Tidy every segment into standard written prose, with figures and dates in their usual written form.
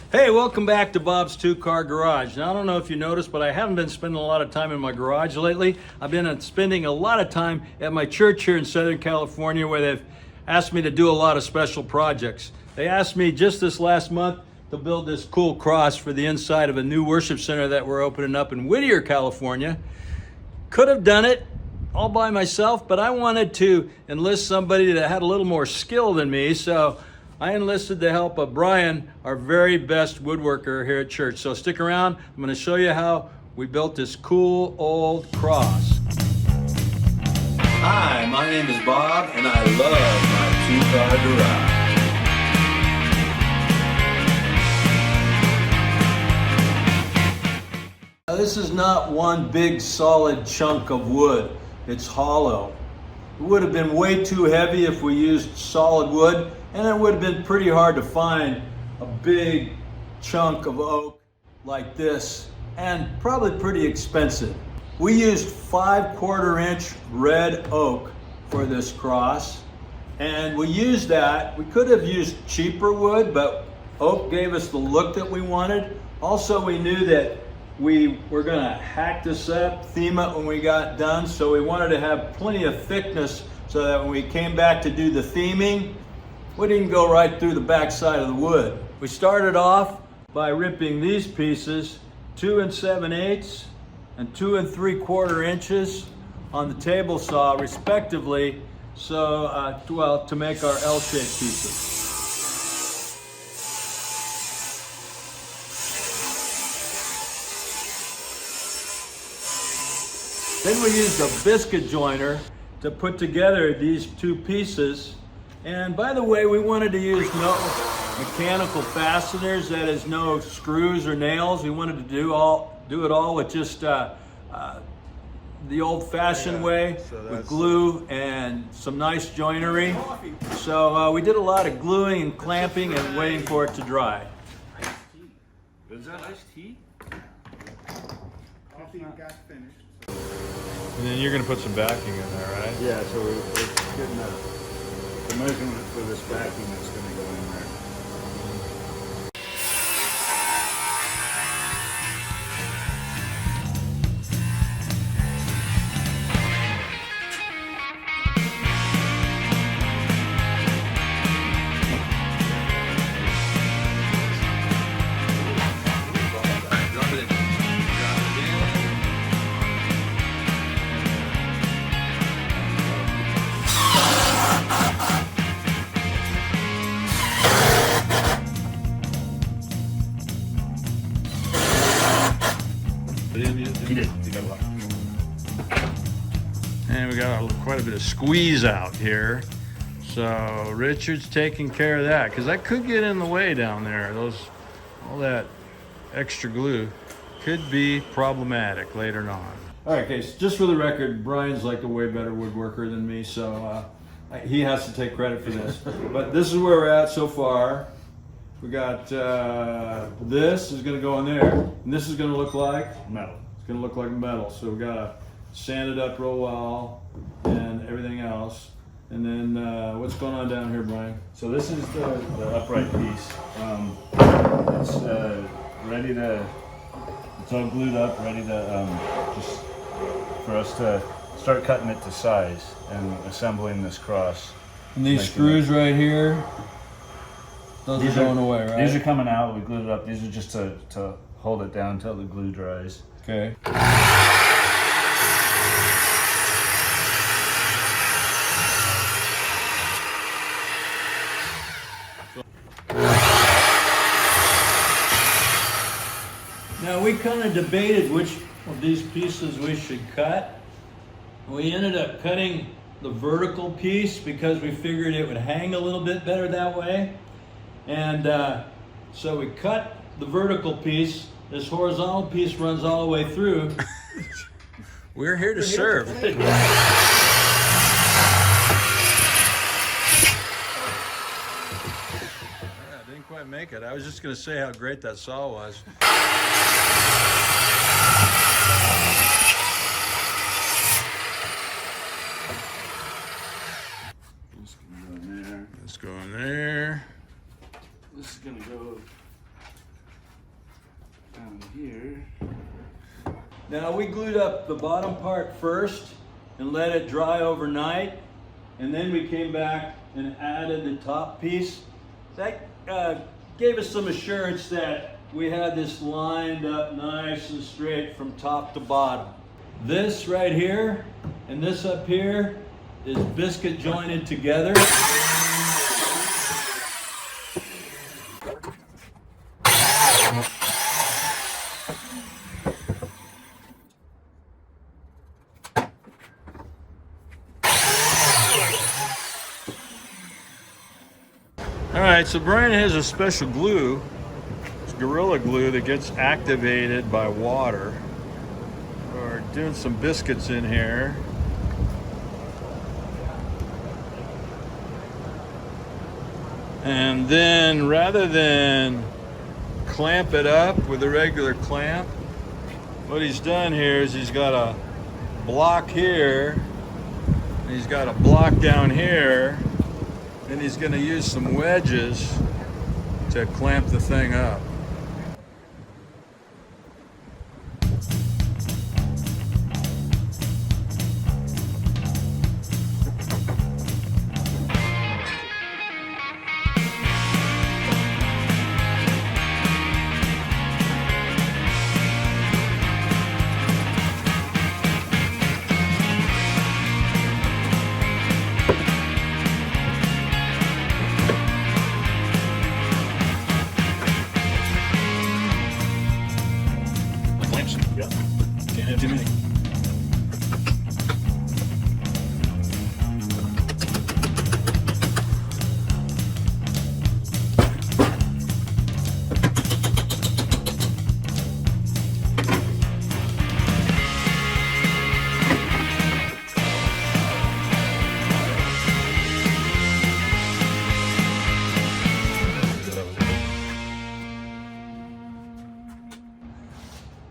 Hey, welcome back to Bob's Two-Car Garage. Now, I don't know if you noticed, but I haven't been spending a lot of time in my garage lately. I've been spending a lot of time at my church here in Southern California, where they've asked me to do a lot of special projects. They asked me just this last month to build this cool cross for the inside of a new worship center that we're opening up in Whittier, California. Could have done it all by myself, but I wanted to enlist somebody that had a little more skill than me, so I enlisted the help of Brian, our very best woodworker here at church. So stick around. I'm going to show you how we built this cool old cross. Hi, my name is Bob, and I love my two-car garage. Now, this is not one big solid chunk of wood. It's hollow. It would have been way too heavy if we used solid wood, and it would have been pretty hard to find a big chunk of oak like this, and probably pretty expensive. We used 5/4-inch red oak for this cross, and we used that. We could have used cheaper wood, but oak gave us the look that we wanted. Also, we knew that we were going to hack this up, theme it when we got done, so we wanted to have plenty of thickness so that when we came back to do the theming, we didn't go right through the back side of the wood. We started off by ripping these pieces 2 7/8 and 2 3/4 inches on the table saw respectively, so to make our L-shaped pieces. Then we used a biscuit joiner to put together these two pieces. And by the way, we wanted to use no mechanical fasteners, that is no screws or nails. We wanted to do it all with just the old-fashioned way, with glue and some nice joinery. So we did a lot of gluing and clamping and waiting for it to dry. Is that iced tea? Coffee got finished. And then you're going to put some backing in there, right? Yeah, so we're getting the measurement for this backing that's going to go in there. And we got quite a bit of squeeze out here. So Richard's taking care of that, because that could get in the way down there. All that extra glue could be problematic later on. All right, okay, so just for the record, Brian's like a way better woodworker than me, so he has to take credit for this. But this is where we're at so far. We got this is going to go in there, and this is going to look like Metal. It's going to look like metal. So we got to sand it up real well and everything else. And then what's going on down here, Brian? So this is the upright piece. It's ready to. It's all glued up, ready to just for us to start cutting it to size and assembling this cross. And these screws right here, those are going away, right? These are coming out. We glued it up. These are just to hold it down until the glue dries. Okay. Now we kind of debated which of these pieces we should cut. We ended up cutting the vertical piece because we figured it would hang a little bit better that way. And so we cut the vertical piece. This horizontal piece runs all the way through. We're here to serve. Didn't quite make it. I was just going to say how great that saw was. This can go in there. Let's go in there. This is gonna go here. Now we glued up the bottom part first and let it dry overnight, and then we came back and added the top piece. That gave us some assurance that we had this lined up nice and straight from top to bottom. This right here and this up here is biscuit jointed together. All right, so Brian has a special glue. It's Gorilla Glue that gets activated by water. We're doing some biscuits in here. And then rather than clamp it up with a regular clamp, what he's done here is he's got a block here, and he's got a block down here, and he's going to use some wedges to clamp the thing up. Yep. Can't have too many.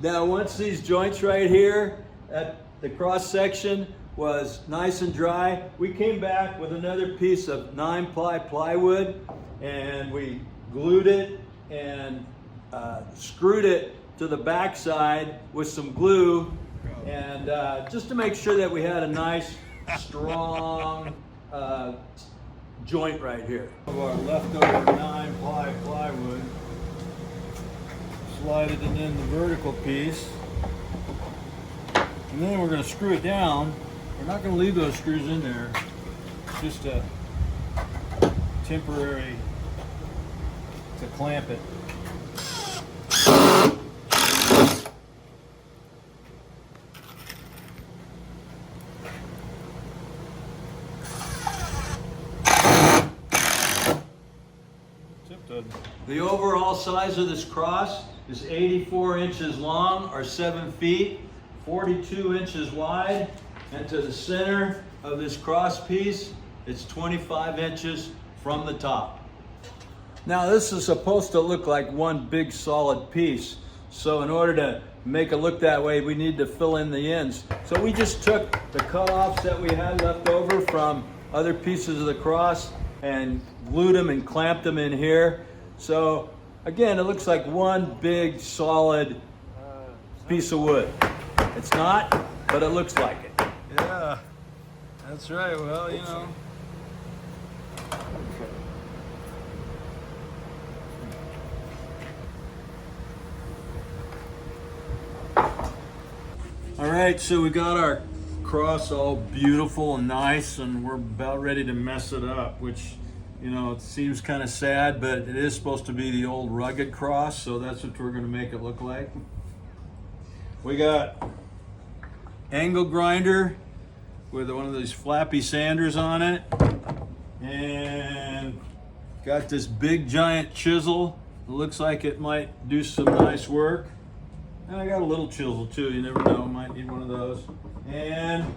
Now, once these joints right here at the cross section was nice and dry, we came back with another piece of 9-ply plywood, and we glued it and screwed it to the backside with some glue, and just to make sure that we had a nice, strong joint right here. Of our leftover 9-ply plywood. Slide it in the vertical piece, and then we're going to screw it down. We're not going to leave those screws in there, just a temporary to clamp it. The overall size of this cross is 84 inches long, or 7 feet, 42 inches wide, and to the center of this cross piece, it's 25 inches from the top. Now this is supposed to look like one big solid piece, so in order to make it look that way, we need to fill in the ends. So we just took the cut-offs that we had left over from other pieces of the cross and glued them and clamped them in here. So again, it looks like one big solid piece of wood. It's not, but it looks like it. Yeah, that's right. Well, you know. All right, so we got our cross all beautiful and nice, and we're about ready to mess it up, which, you know, it seems kind of sad, but it is supposed to be the old rugged cross, so that's what we're going to make it look like. We got angle grinder with one of these flappy sanders on it, and got this big giant chisel. It looks like it might do some nice work. And I got a little chisel too, you never know, might need one of those. And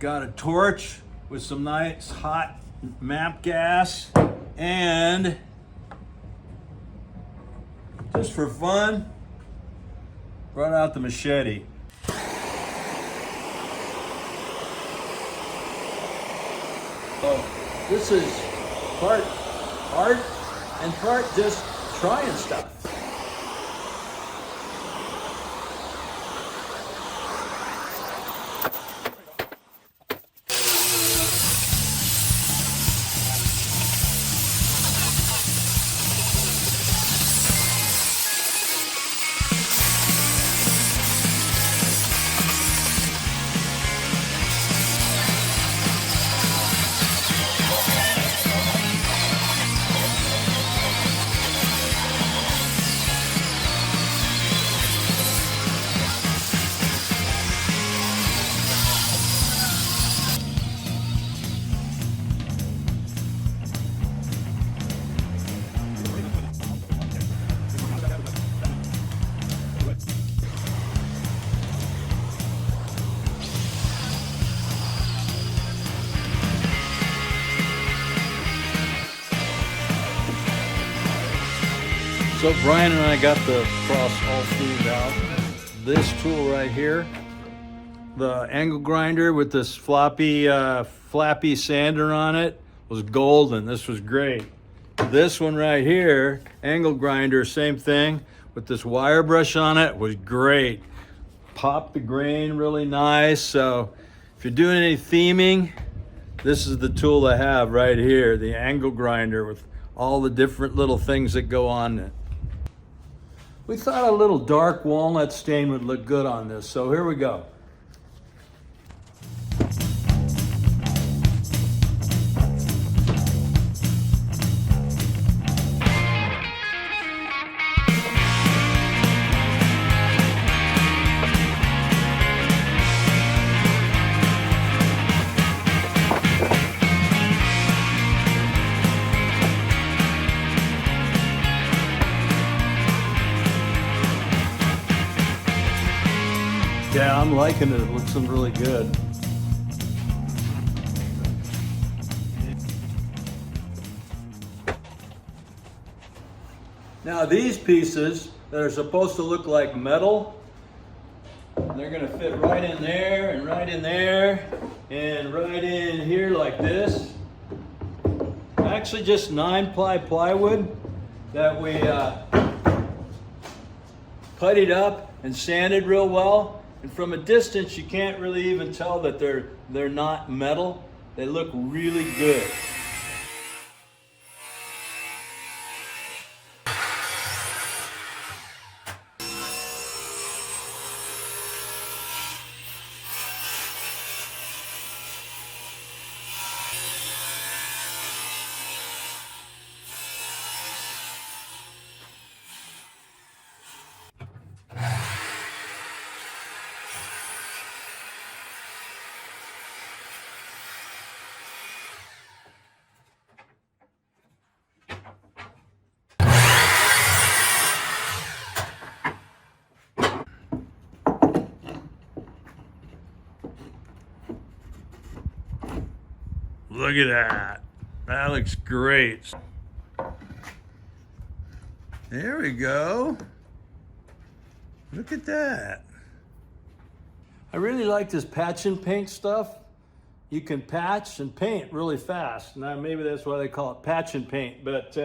got a torch with some nice hot map gas, and just for fun, brought out the machete. So this is part art and part just trying stuff. So Brian and I got the cross all themed out. This tool right here, the angle grinder with this floppy, flappy sander on it, was golden. This was great. This one right here, angle grinder, same thing, with this wire brush on it, was great. Popped the grain really nice. So if you're doing any theming, this is the tool to have right here, the angle grinder with all the different little things that go on it. We thought a little dark walnut stain would look good on this, so here we go. Yeah, I'm liking it. It looks really good. Now these pieces that are supposed to look like metal, they're going to fit right in there and right in there and right in here like this. Actually just 9-ply plywood that we puttied up and sanded real well. And from a distance, you can't really even tell that they're not metal. They look really good. Look at that. That looks great. There we go. Look at that. I really like this patch and paint stuff. You can patch and paint really fast. Now maybe that's why they call it patch and paint. But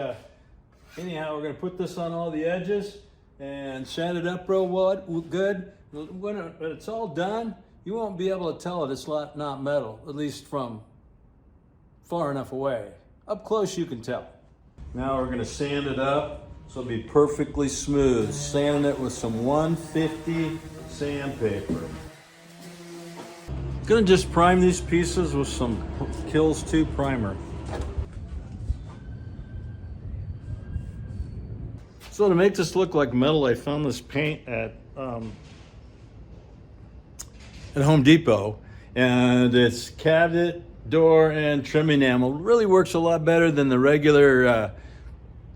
anyhow, we're going to put this on all the edges and sand it up real good. When it's all done, you won't be able to tell it's not metal, at least from far enough away. Up close you can tell. Now we're going to sand it up so it'll be perfectly smooth. Sanding it with some 150 sandpaper. Going to just prime these pieces with some Kills 2 primer. So to make this look like metal, I found this paint at Home Depot, and it's cabinet, door, and trim enamel. Really works a lot better than the regular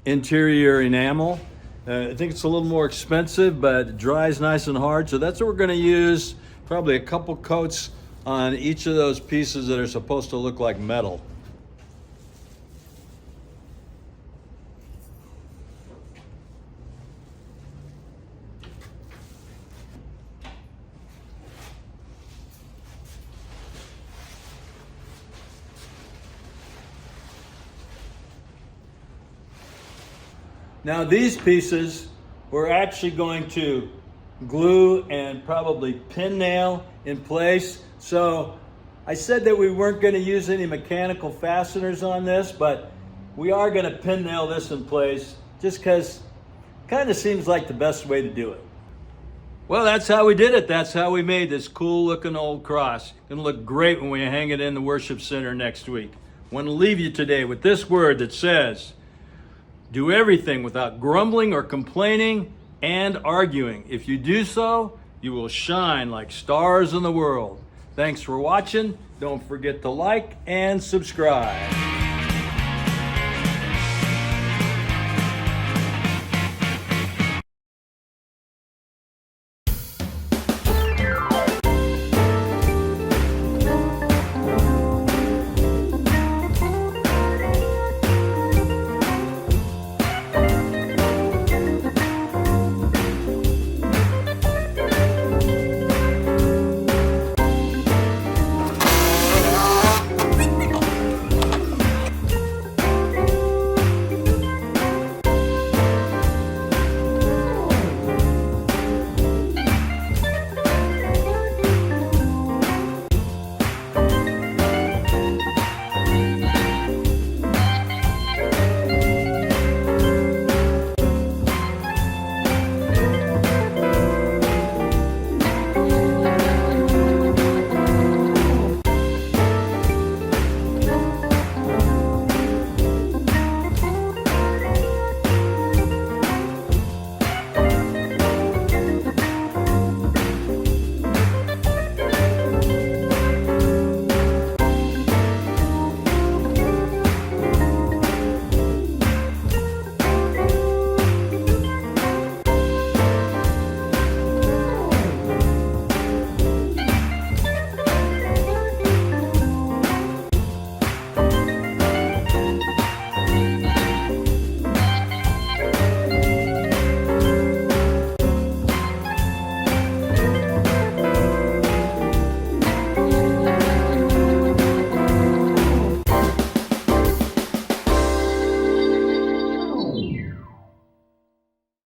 interior enamel. I think it's a little more expensive, but it dries nice and hard. So that's what we're going to use, probably a couple coats on each of those pieces that are supposed to look like metal. Now these pieces we're actually going to glue and probably pin nail in place. So I said that we weren't going to use any mechanical fasteners on this, but we are going to pin nail this in place just because it kind of seems like the best way to do it. Well, that's how we did it. That's how we made this cool looking old cross. Gonna look great when we hang it in the worship center next week. I want to leave you today with this word that says, do everything without grumbling or complaining and arguing. If you do so, you will shine like stars in the world. Thanks for watching. Don't forget to like and subscribe.